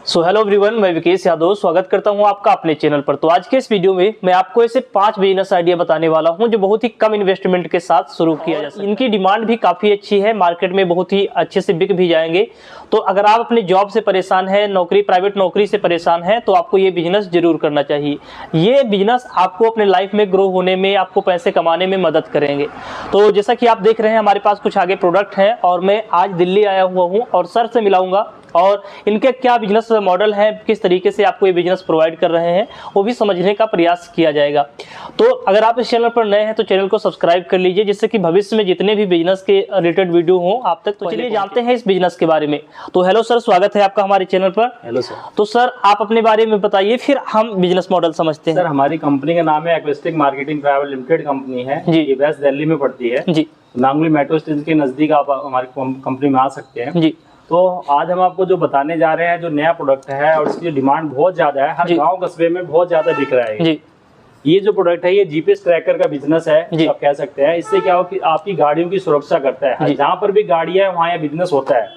So hello everyone, मैं विकेश यादव स्वागत करता हूं आपका अपने चैनल पर। तो आज के इस वीडियो में मैं आपको ऐसे 5 बिजनेस आइडिया बताने वाला हूं जो बहुत ही कम इन्वेस्टमेंट के साथ शुरू किया जा सकता है। इनकी डिमांड भी काफ़ी अच्छी है, मार्केट में बहुत ही अच्छे से बिक भी जाएंगे। तो अगर आप अपने जॉब से परेशान है, प्राइवेट नौकरी से परेशान है, तो आपको ये बिजनेस जरूर करना चाहिए। ये बिजनेस आपको अपने लाइफ में ग्रो होने में, आपको पैसे कमाने में मदद करेंगे। तो जैसा कि आप देख रहे हैं, हमारे पास कुछ आगे प्रोडक्ट है और मैं आज दिल्ली आया हुआ हूँ और सर से मिलाऊंगा और इनके क्या बिजनेस मॉडल है, किस तरीके से आपको ये बिजनेस प्रोवाइड कर रहे हैं, वो भी समझने का प्रयास किया जाएगा। तो अगर आप इस चैनल पर नए हैं तो चैनल को सब्सक्राइब कर लीजिए, जिससे कि भविष्य में जितने भी बिजनेस के रिलेटेड वीडियो हो आप तक। तो चलिए जानते हैं इस बिजनेस के बारे में। तो हेलो सर, स्वागत है आपका हमारे चैनल पर। Hello sir. तो सर आप अपने बारे में बताइए, फिर हम बिजनेस मॉडल समझते हैं। सर हमारी कंपनी का नाम है acoustic marketing private limited company है जी। ये वेस्ट दिल्ली में पड़ती है जी। नांगली मेट्रो स्टेशन के नजदीक आप हमारी कंपनी में आ सकते हैं जी। तो आज हम आपको जो बताने जा रहे हैं, जो नया प्रोडक्ट है और इसकी डिमांड बहुत ज्यादा है, हर गांव कस्बे में बहुत ज्यादा बिक रहा है जी। ये जो प्रोडक्ट है ये जीपीएस ट्रैकर का बिजनेस है जी। आप कह सकते हैं। इससे क्या हो कि आपकी गाड़ियों की सुरक्षा करता है। जहाँ पर भी गाड़ी है वहाँ ये बिजनेस होता है,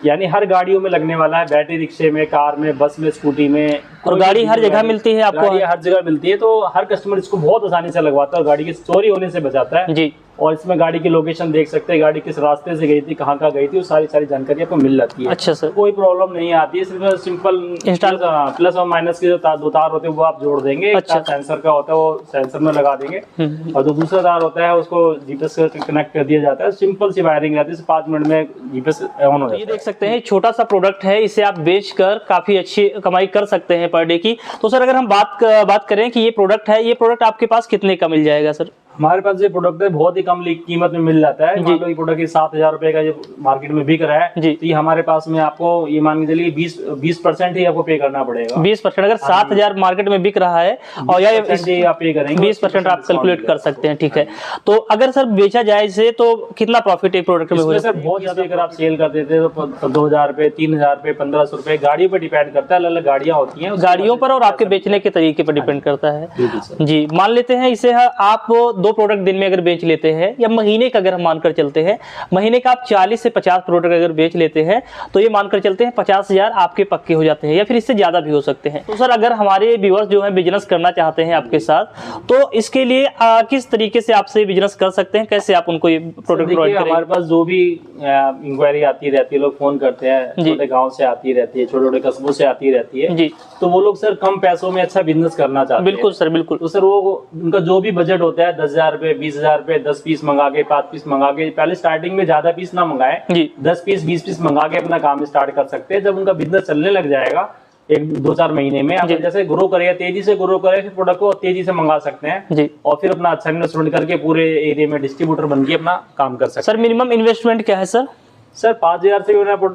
यानी हर गाड़ियों में लगने वाला है। बैटरी रिक्शे में, कार में, बस में, स्कूटी में, और गाड़ी हर जगह मिलती है आपको। गाड़ी हर जगह मिलती है, तो हर कस्टमर इसको बहुत आसानी से लगवाता है और गाड़ी की चोरी होने से बचाता है जी। और इसमें गाड़ी की लोकेशन देख सकते हैं, गाड़ी किस रास्ते से गई थी, कहाँ गई थी, वो सारी जानकारी आपको मिल जाती है। अच्छा सर, कोई प्रॉब्लम नहीं आती है। सिर्फ सिंपल इंस्टॉल प्लस और माइनस के जो दो तार होते हैं वो आप जोड़ देंगे। अच्छा। सेंसर का होता है वो सेंसर में लगा देंगे और जो दूसरा तार होता है उसको जीपीएस से कनेक्ट कर दिया जाता है। सिंपल सी वायरिंग रहती है, 5 मिनट में जीपीएस ऑन हो जाता है। ये देख सकते हैं छोटा सा प्रोडक्ट है, इसे आप बेचकर काफी अच्छी कमाई कर सकते हैं पर डे की। तो सर अगर हम बात करें कि ये प्रोडक्ट है, ये प्रोडक्ट आपके पास कितने का मिल जाएगा सर? हमारे पास ये प्रोडक्ट है बहुत ही कम कीमत में मिल जाता है। मान लो ये प्रोडक्ट 7,000 रुपए का जो मार्केट में बिक रहा है जी। तो ये हमारे पास में आपको ये मान के चलिए 20% ही आपको पे करना पड़ेगा। 20%? अगर 7,000 मार्केट में बिक रहा है और या आप पे करेंगे 20% आप कैलकुलेट कर सकते हैं। ठीक है, तो अगर सर बेचा जाए इसे तो कितना प्रॉफिट एक प्रोडक्ट में हो सर? बहुत ज्यादा अगर आप सेल कर देते हैं तो 2,000 रुपए, 3,000 रुपए, 1,500 रुपए गाड़ियों पर डिपेंड करता है। अलग अलग गाड़ियां होती हैं, गाड़ियों पर और आपके बेचने के तरीके पर डिपेंड करता है जी। मान लेते हैं इसे आप 2 प्रोडक्ट दिन में अगर बेच लेते हैं, या महीने का अगर हम मानकर चलते हैं, महीने का आप 40 से 50 प्रोडक्ट अगर बेच लेते हैं तो ये मानकर चलते हैं 50,000 आपके पक्के हो जाते हैं, या फिर इससे ज्यादा भी हो सकते हैं। तो सर अगर हमारे व्यूअर्स जो है बिजनेस करना चाहते हैं आपके साथ, तो इसके लिए किस तरीके से आपसे बिजनेस कर सकते हैं, कैसे आप उनको ये प्रोडक्ट प्रोवाइड करेंगे? हमारे पास जो भी इंक्वायरी आती रहती है, लोग फोन करते हैं, छोटे गाँव से आती रहती है, छोटे छोटे कस्बों से आती रहती है जी। तो वो लोग सर कम पैसों में अच्छा बिजनेस करना चाहते हैं। बिल्कुल सर, बिल्कुल। तो सर वो उनका जो भी बजट होता है 10,000 रुपए, 20,000 रुपए, 10 पीस मंगा के, 5 पीस मंगा के, पहले स्टार्टिंग में ज्यादा पीस ना मंगाए जी, 10 पीस 20 पीस मंगा के अपना काम स्टार्ट कर सकते हैं। जब उनका बिजनेस चलने लग जाएगा 1-2-4 महीने में, आप जैसे ग्रो करेगा, तेजी से ग्रो करेगा, फिर प्रोडक्ट को तेजी से मंगा सकते हैं जी। और फिर अपना अच्छा इन्वेस्टमेंट करके पूरे एरिया में डिस्ट्रीब्यूटर बन के अपना काम कर सकते हैं। सर मिनिमम इन्वेस्टमेंट क्या है सर? सर 5,000 से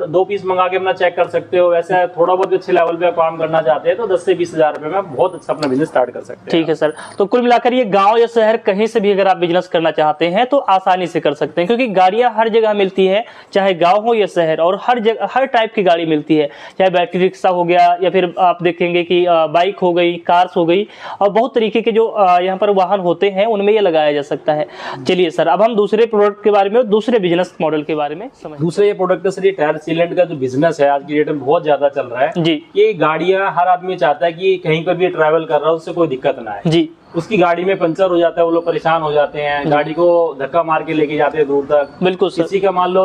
2 पीस मंगा के अपना चेक कर सकते हो। वैसे थोड़ा बहुत अच्छे लेवल पे काम करना चाहते हैं तो 10 से 20,000 रुपए में बहुत अच्छा अपना बिजनेस स्टार्ट कर सकते हैं। ठीक है सर, तो कुल मिलाकर ये गांव या शहर कहीं से भी अगर आप बिजनेस करना चाहते हैं तो आसानी से कर सकते हैं, क्योंकि गाड़ियां हर जगह मिलती है, चाहे गांव हो या शहर, और हर जगह हर टाइप की गाड़ी मिलती है। चाहे बैटरी रिक्शा हो गया, या फिर आप देखेंगे कि बाइक हो गई, कार्स हो गई, और बहुत तरीके के जो यहाँ पर वाहन होते हैं उनमें ये लगाया जा सकता है। चलिए सर, अब हम दूसरे प्रोडक्ट के बारे में, दूसरे बिजनेस मॉडल के बारे में समझ। दूसरे ये प्रोडक्ट टायर सीलेंट का जो बिजनेस है आज की डेट में बहुत ज्यादा चल रहा है जी। ये गाड़ियां हर आदमी चाहता है कि कहीं पर भी ट्रैवल कर रहा है उससे कोई दिक्कत ना है जी। उसकी गाड़ी में पंचर हो जाता है, वो लोग परेशान हो जाते हैं, गाड़ी को धक्का मार के लेके जाते हैं दूर तक। बिल्कुल। किसी का मान लो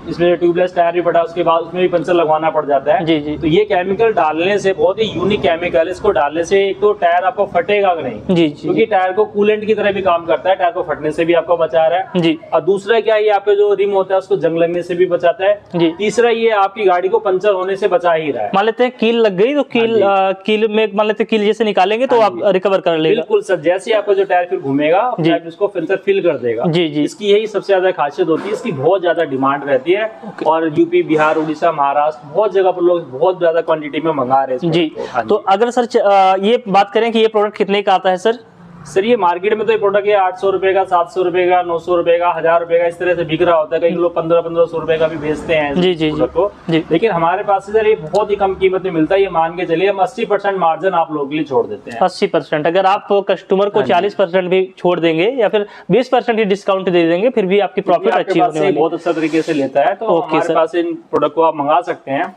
इसमें ट्यूबलेस टायर भी फटा, उसके बाद उसमें भी पंचर लगवाना पड़ जाता है जी जी। तो ये केमिकल डालने से, बहुत ही यूनिक केमिकल, इसको डालने से एक तो टायर आपको फटेगा नहीं जी, क्योंकि टायर को कूलेंट की तरह भी काम करता है, टायर को फटने से भी आपको बचा रहा है जी। और दूसरा क्या, ये आपके जो रिम होता है उसको जंग लगने से भी बचाता है जी। तीसरा ये आपकी गाड़ी को पंचर होने से बचा ही रहा है। मान लेते हैं कील लग गई तो कील में मान लेते कील जैसे निकालेंगे तो आप रिकवर कर लेगा। बिल्कुल सर, जैसे आपका जो फिर घूमेगा उसको फिल्टर फिल कर देगा जी जी। इसकी यही सबसे ज्यादा खासियत होती है, इसकी बहुत ज्यादा डिमांड रहती है और यूपी, बिहार, उड़ीसा, महाराष्ट्र बहुत जगह पर लोग बहुत ज्यादा क्वांटिटी में मंगा रहे हैं जी। तो अगर सर ये बात करें कि ये प्रोडक्ट कितने का आता है सर? सर ये मार्केट में तो ये प्रोडक्ट है 800 रुपए का, 700 रुपए का, 900 रुपए का, 1,000 रुपए का, इस तरह से बिक रहा होता है। कई लोग 1500 रुपए का भी बेचते हैं जी जी को जी। लेकिन हमारे पास सर ये बहुत ही कम कीमत में मिलता है। ये मान के चलिए हम 80% मार्जिन आप लोगों के लिए छोड़ देते हैं। 80%? अगर आप कस्टमर को 40% भी छोड़ देंगे या फिर 20% ही डिस्काउंट दे देंगे, फिर भी आपकी प्रॉफिट अच्छी होने वाली है। बहुत अच्छा तरीके से लेता है तो हमारे पास इन प्रोडक्ट को आप मंगा सकते हैं।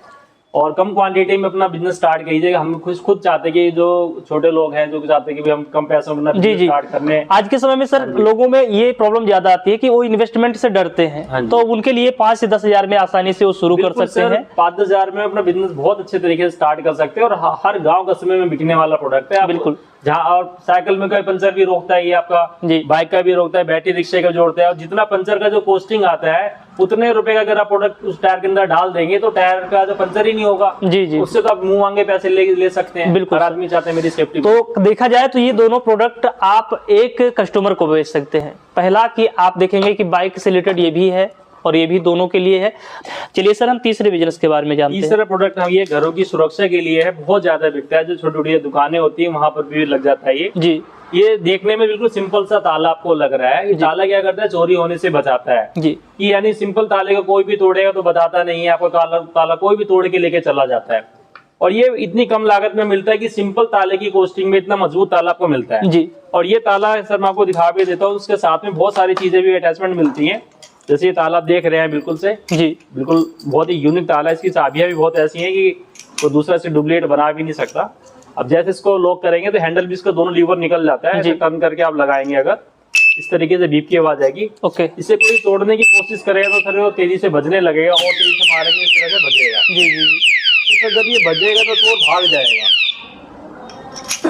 और कम क्वांटिटी में अपना बिजनेस स्टार्ट कीजिए। हम खुद चाहते हैं कि जो छोटे लोग हैं जो चाहते हैं कि हम कम पैसों में बिजनेस स्टार्ट करने। आज के समय में सर लोगों में ये प्रॉब्लम ज्यादा आती है कि वो इन्वेस्टमेंट से डरते हैं, तो उनके लिए 5 से 10 हजार में आसानी से वो शुरू कर सकते हैं। 5-10 हजार में अपना बिजनेस बहुत अच्छे तरीके से स्टार्ट कर सकते हैं और हर गाँव कस्बे में बिकने वाला प्रोडक्ट है। बिल्कुल, जहाँ और साइकिल में कोई पंचर भी रोकता है, ये आपका बाइक का भी रोकता है, बैटरी रिक्शे का जोड़ता है। और जितना पंचर का जो कॉस्टिंग आता है उतने रुपए का अगर आप प्रोडक्ट उस टायर के अंदर डाल देंगे तो टायर का जो पंचर ही नहीं होगा। जी, उससे तो आप मुंह मांगे पैसे ले सकते हैं। बिल्कुल, हर आदमी चाहते हैं मेरी सेफ्टी। तो देखा जाए तो ये दोनों प्रोडक्ट आप एक कस्टमर को बेच सकते हैं। पहला कि आप देखेंगे कि बाइक से रिलेटेड ये भी है और ये भी दोनों के लिए है। चलिए सर, हम तीसरे बिजनेस के बारे में जानते हैं। तीसरा प्रोडक्ट हम ये घरों की सुरक्षा के लिए है, बहुत ज्यादा बिकता है। जो छोटी छोटी दुकानें होती है वहां पर भी लग जाता है ये। जी, ये देखने में बिल्कुल सिंपल सा ताला आपको लग रहा है। ये ताला क्या करता है, चोरी होने से बचाता है। जी, कि यानी सिंपल ताले को कोई भी तोड़ेगा तो बताता नहीं है आपको, ताला कोई भी तोड़ के लेके चला जाता है। और ये इतनी कम लागत में मिलता है कि सिंपल ताले की कॉस्टिंग में इतना मजबूत ताला आपको मिलता है। जी, और ये ताला सर मैं आपको दिखा भी देता हूँ, उसके साथ में बहुत सारी चीजें भी अटैचमेंट मिलती है। जैसे ये ताला आप देख रहे हैं बिल्कुल से, जी बिल्कुल बहुत ही यूनिक ताला है। इसकी चाबियां भी बहुत ऐसी हैं कि कोई दूसरा से डुप्लीकेट बना भी नहीं सकता। अब जैसे इसको लॉक करेंगे तो हैंडल भी इसका दोनों लीवर निकल जाता है। टर्न करके आप लगाएंगे अगर इस तरीके से बीप की आवाज आएगी। ओके, इसे कोई तोड़ने की कोशिश करेगा तो सर वो तेजी से बजने लगेगा और तेजी से मारेंगे इस तरह से बजेगा। जी जी, तो जब ये बजेगा तो चोर भाग जाएगा,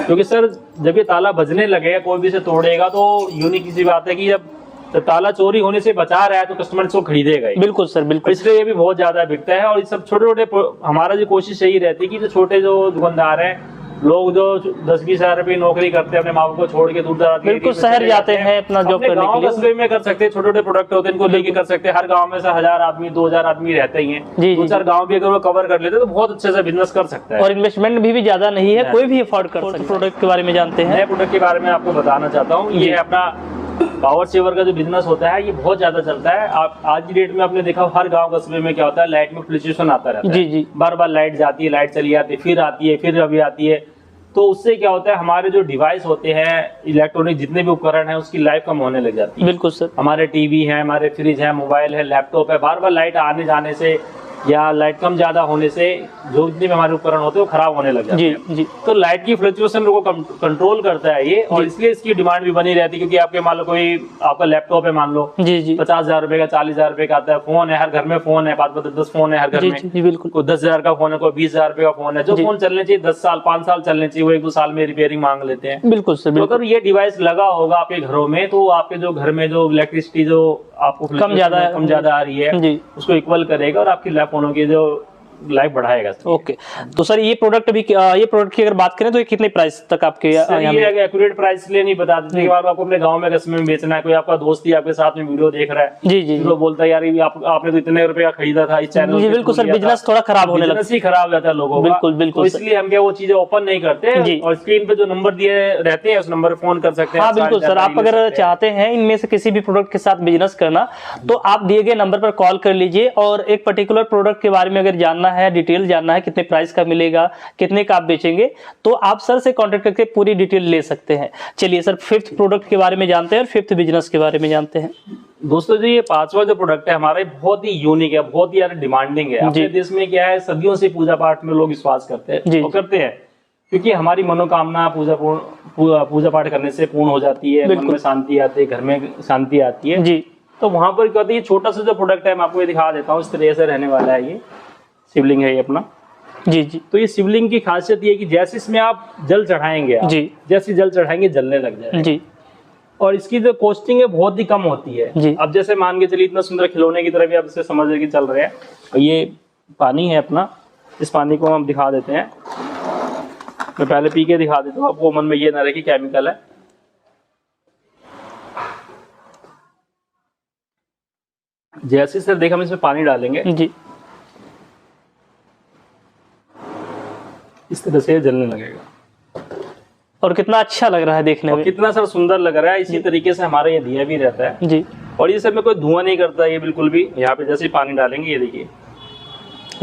क्योंकि सर जब ये ताला बजने लगेगा कोई भी इसे तोड़ेगा तो यूनिक सी बात है कि जब तो ताला चोरी होने से बचा रहा है तो कस्टमर इसको खरीदेगा ही। बिल्कुल सर, बिल्कुल। इसलिए ये भी बहुत ज्यादा बिकता है। और सब छोटे छोटे, हमारा जो कोशिश यही रहती है कि जो छोटे जो दुकानदार हैं, लोग जो 10-20 हजार रुपए नौकरी करते हैं, अपने माँ बाप को छोड़ के दूर दराज बिल्कुल शहर जाते हैं अपना जॉब करने के लिए, कस्बे में कर सकते हैं। छोटे छोटे प्रोडक्ट होते हैं, इनको लेके कर सकते हैं। हर गांव में से 1000 आदमी 2000 आदमी रहते ही हैं। 2-4 गांव भी अगर वो कवर कर लेते तो बहुत अच्छे से बिजनेस कर सकता है। और इन्वेस्टमेंट भी ज्यादा नहीं है, कोई भी अफोर्ड कर सकता है। प्रोडक्ट के बारे में जानते हैं। नए प्रोडक्ट के बारे में आपको बताना चाहता हूँ। ये अपना पावर सेवर का जो बिजनेस होता है ये बहुत ज्यादा चलता है। आप आज की डेट में आपने देखा हर गांव कस्बे में क्या होता है, लाइट में फ्लक्चुएशन आता रहता है। जी जी, बार बार लाइट जाती है, लाइट चली जाती है, फिर आती है, फिर अभी आती है। तो उससे क्या होता है, हमारे जो डिवाइस होते हैं इलेक्ट्रॉनिक जितने भी उपकरण हैं उसकी लाइफ कम होने लग जाती है। बिल्कुल सर, हमारे टीवी है, हमारे फ्रिज है, मोबाइल है, लैपटॉप है, बार बार लाइट आने जाने से या लाइट कम ज्यादा होने से जो जितने भी हमारे उपकरण होते हैं वो खराब होने लग जाते हैं। जी, तो लाइट की फ्लक्चुएशन को कंट्रोल करता है ये, और इसलिए इसकी डिमांड भी बनी रहती है। क्योंकि आपके मान लो कोई आपका लैपटॉप है, मान लो 50,000 रुपए का, 40,000 रुपए का आता है। फोन है, हर घर में फोन है, 5-10 फोन है हर घर में। बिल्कुल, कोई 10,000 का फोन है, कोई 20,000 रुपए का फोन है। जो फोन चलने चाहिए 10 साल 5 साल चलने चाहिए, वो 1-2 साल में रिपेयरिंग मांग लेते हैं। बिल्कुल सर, अगर ये डिवाइस लगा होगा आपके घरों में तो आपके जो घर में जो इलेक्ट्रिसिटी जो आपको कम ज्यादा आ रही है उसको इक्वल करेगा और आपकी फोनों की जो लाइफ बढ़ाएगा। ओके, तो सर ये प्रोडक्ट की अगर बात करें तो ये कितने प्राइस तक आपके ये एक्यूरेट प्राइस इसलिए नहीं बता देते कि आपको अपने गांव में कस्बे में बेचना है। कोई आपका दोस्त ही आपके साथ में वीडियो देख रहा है, जी जी, तो बोलता है यार आपने तो इतने रुपए का खरीदा था इस चैनल से। बिल्कुल सर, बिजनेस थोड़ा खराब होने लगता है, खराब जाता है लोगों का। बिल्कुल बिल्कुल, इसलिए हम क्या वो चीजें ओपन नहीं करते और स्क्रीन पे जो नंबर दिए रहते हैं उस नंबर पर फोन कर सकते हैं। हाँ बिल्कुल सर, आप अगर चाहते हैं इनमें से किसी भी प्रोडक्ट के साथ बिजनेस करना तो आप दिए गए नंबर पर कॉल कर लीजिए। और एक पर्टिकुलर प्रोडक्ट के बारे में अगर जानना है, डिटेल जानना है, कितने प्राइस का मिलेगा, कितने का आप बेचेंगे, तो आप सर से कांटेक्ट करके पूरी डिटेल ले सकते हैं। चलिए सर, 5th प्रोडक्ट के बारे में जानते हैं और 5th बिजनेस के बारे में जानते हैं। दोस्तों जी, ये 5वां जो प्रोडक्ट है हमारा बहुत ही यूनिक है, बहुत ही यार डिमांडिंग है। अपने देश में क्या है, सदियों से पूजा पाठ में लोग विश्वास करते हैं, वो करते हैं क्योंकि हमारी मनोकामना पूजा पाठ करने से पूर्ण हो जाती है, मन में शांति आती है, घर में शांति आती है जी। तो वहां पर क्या होता है, ये छोटा सा जो प्रोडक्ट है मैं आपको ये दिखा देता हूँ। इस तरह से रहने वाला है, ये शिवलिंग है ये अपना। जी जी, तो ये शिवलिंग की खासियत ये है कि जैसे इसमें आप जल चढ़ाएंगे जी, जैसे जल चढ़ाएंगे जलने लग जाएगा जी। और इसकी जो कॉस्टिंग है बहुत ही कम होती है जी। अब जैसे मान के चलिए इतना सुंदर खिलौने की तरह भी आप इसे समझ के चल रहे हैं। और ये पानी है अपना, इस पानी को हम दिखा देते हैं। मैं पहले पी के दिखा देता हूँ, आपको मन में ये ना रहे कि केमिकल है। जैसे सर देखा हम इसमें पानी डालेंगे जी, इस तरह से जलने लगेगा। और कितना अच्छा लग रहा है देखने में, कितना सर सुंदर लग रहा है। इसी तरीके से हमारा ये दिया भी रहता है जी। और ये सर में कोई धुआं नहीं करता ये बिल्कुल भी। यहाँ पे जैसे पानी डालेंगे, ये देखिए,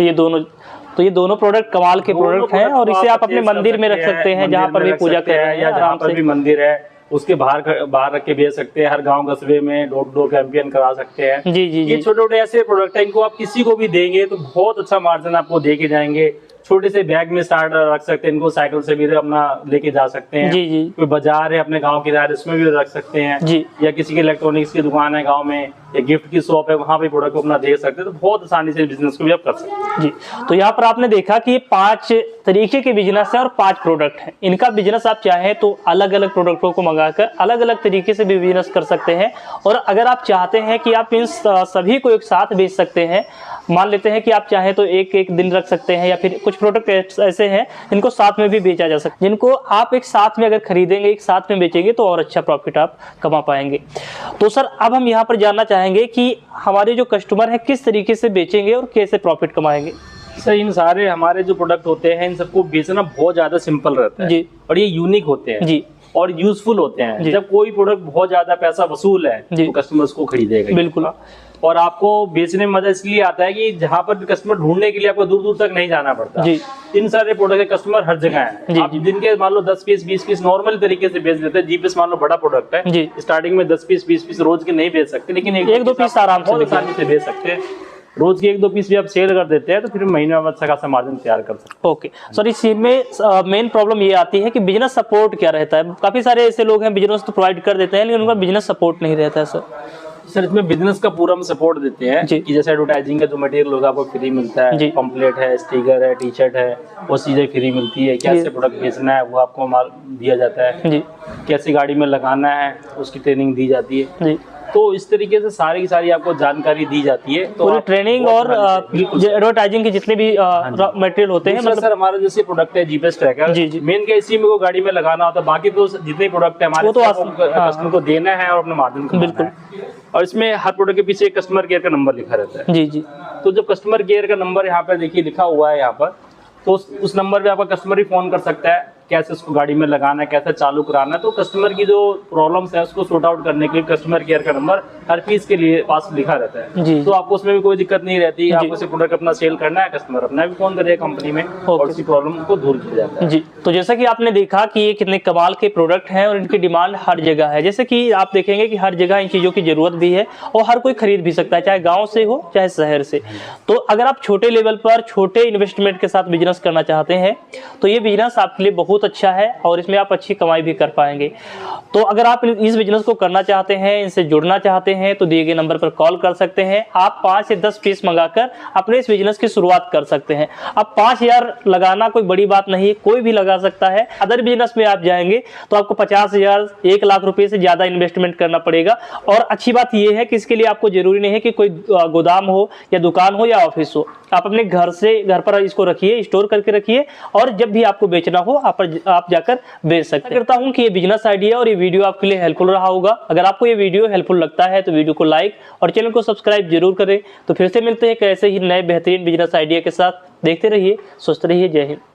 ये दोनों प्रोडक्ट कमाल के प्रोडक्ट हैं। और इसे आप अपने मंदिर में रख सकते हैं, जहाँ पर भी पूजा कर रहे हैं, जहाँ पर भी मंदिर है उसके बाहर रख के बेच सकते हैं, हर गांव कस्बे में डोर टू डोर कैंपेन करा सकते हैं। जी जी ये छोटे छोटे ऐसे प्रोडक्ट है, इनको आप किसी को भी देंगे तो बहुत अच्छा मार्जिन आपको दे के जाएंगे। छोटे से बैग में स्टार्ट रख सकते हैं इनको, साइकिल से भी अपना लेके जा सकते हैं। जी जी। कोई बाजार है अपने गांव के दायरे इसमें भी रख सकते हैं जी। या किसी की इलेक्ट्रॉनिक्स की दुकान है गांव में या गिफ्ट की शॉप है, वहां पे प्रोडक्ट को अपना दे सकते हैं। तो बहुत आसानी से बिजनेस को भी आप कर सकते हैं। जी, तो यहाँ पर आपने देखा कि 5 तरीके के बिजनेस है और 5 प्रोडक्ट हैं। इनका बिजनेस आप चाहें तो अलग अलग प्रोडक्टों को मंगाकर अलग अलग तरीके से भी बिजनेस कर सकते हैं। और अगर आप चाहते हैं कि आप इन सभी को एक साथ बेच सकते हैं, मान लेते हैं कि आप चाहें तो एक एक दिन रख सकते हैं, या फिर कुछ प्रोडक्ट ऐसे हैं जिनको साथ में भी बेचा जा सकता है, जिनको आप एक साथ में अगर खरीदेंगे, एक साथ में बेचेंगे तो और अच्छा प्रॉफिट आप कमा पाएंगे। तो सर अब हम यहाँ पर जानना चाहेंगे कि हमारे जो कस्टमर हैं किस तरीके से बेचेंगे और कैसे प्रॉफिट कमाएंगे। सर इन सारे हमारे जो प्रोडक्ट होते हैं इन सबको बेचना बहुत ज्यादा सिंपल रहता है जी। और ये यूनिक होते हैं जी। और यूजफुल होते हैं। जी। जब कोई प्रोडक्ट बहुत ज्यादा पैसा वसूल है जी। तो कस्टमर उसको खरीदेगा बिल्कुल। और आपको बेचने में मजा इसलिए आता है कि जहाँ पर कस्टमर ढूंढने के लिए आपको दूर दूर तक नहीं जाना पड़ता। जी। इन सारे प्रोडक्ट के कस्टमर हर जगह जी। हैं। आप दिन के मान लो 10 पीस 20 पीस नॉर्मल तरीके से बेच देते हैं। जीपीएस मान लो बड़ा प्रोडक्ट है जी। स्टार्टिंग में 10 पीस 20 पीस रोज के नहीं बेच सकते, लेकिन एक दो पीस आराम से आसानी से बेच सकते हैं। रोज के 1-2 पीस भी आप सेल कर देते हैं तो फिर महीने में अच्छा खासा मार्जिन तैयार कर सकते हैं। ओके सर, इसी में मेन प्रॉब्लम ये आती है कि बिजनेस सपोर्ट क्या रहता है। काफी सारे ऐसे लोग हैं बिजनेस तो प्रोवाइड कर देते हैं लेकिन उनका बिजनेस सपोर्ट नहीं रहता है। सर इसमें बिजनेस का पूरा हम सपोर्ट देते हैं कि जैसे एडवर्टाइजिंग का जो मटेरियल होगा आपको फ्री मिलता है, पंपलेट है, स्टिकर है, टी शर्ट है, वो चीजें फ्री मिलती है। कैसे प्रोडक्ट बेचना है वो आपको माल दिया जाता है जी। कैसे गाड़ी में लगाना है उसकी ट्रेनिंग दी जाती है जी। तो इस तरीके से सारी की सारी आपको जानकारी दी जाती है। तो पूरी ट्रेनिंग और एडवर्टाइजिंग के जितने भी मटेरियल होते हैं। मतलब सर हमारा जैसे प्रोडक्ट है जीपीएस ट्रैकर, जी जी। मेन क्या इसी में को गाड़ी में लगाना होता है, बाकी तो जितने प्रोडक्ट है हमारे कस्टमर को देना है और अपना मार्जिन कमाना है। और इसमें हर प्रोडक्ट के पीछे कस्टमर केयर का नंबर लिखा रहता है जी जी। तो जब कस्टमर केयर का नंबर यहाँ पर देखिए लिखा हुआ है यहाँ पर, तो उस नंबर पे आपका कस्टमर ही फोन कर सकता है कैसे उसको गाड़ी में लगाना है, कैसे चालू कराना है। तो कस्टमर की जो प्रॉब्लम्स है उसको सॉर्ट आउट करने के लिए कस्टमर केयर का नंबर हर पीस के लिए पास लिखा रहता है जी। तो आपको उसमें भी कोई दिक्कत नहीं रहती। आपको सिर्फ प्रोडक्ट अपना सेल करना है, कस्टमर अपना भी फोन करेगा कंपनी में और उसी प्रॉब्लम को दूर किया जाता है जी। तो जैसा कि आपने देखा कि ये कितने कमाल के प्रोडक्ट हैं और इनकी डिमांड हर जगह है। जैसे कि आप देखेंगे कि हर जगह इन चीज़ों की जरूरत भी है और हर कोई खरीद भी सकता है, चाहे गाँव से हो चाहे शहर से। तो अगर आप छोटे लेवल पर छोटे इन्वेस्टमेंट के साथ बिजनेस करना चाहते हैं तो ये बिजनेस आपके लिए बहुत अच्छा है और इसमें आप अच्छी कमाई भी कर पाएंगे। तो अगर आप इस बिजनेस को करना चाहते हैं, इनसे जुड़ना चाहते हैं तो दिए गए नंबर पर कॉल कर सकते हैं। आप 5 से 10 पीस मंगाकर अपने इस बिजनेस की शुरुआत कर सकते हैं। अब 5,000 लगाना कोई बड़ी बात नहीं है, कोई भी लगा सकता है। अदर बिजनेस में आप जाएंगे तो आपको 50,000 1 लाख रुपए से ज्यादा इन्वेस्टमेंट करना पड़ेगा। और अच्छी बात यह है कि इसके लिए आपको जरूरी नहीं है कि कोई गोदाम हो या दुकान हो या ऑफिस हो। आप अपने घर पर इसको रखिए, स्टोर करके रखिए और जब भी आपको बेचना हो आप जाकर बेच सकते हैं। करता हूं कि ये बिजनेस आइडिया और ये वीडियो आपके लिए हेल्पफुल रहा होगा। अगर आपको ये वीडियो हेल्पफुल लगता है तो वीडियो को लाइक और चैनल को सब्सक्राइब जरूर करें। तो फिर से मिलते हैं एक ऐसे ही नए बेहतरीन बिजनेस आइडिया के साथ। देखते रहिए, स्वस्थ रहिए। जय हिंद।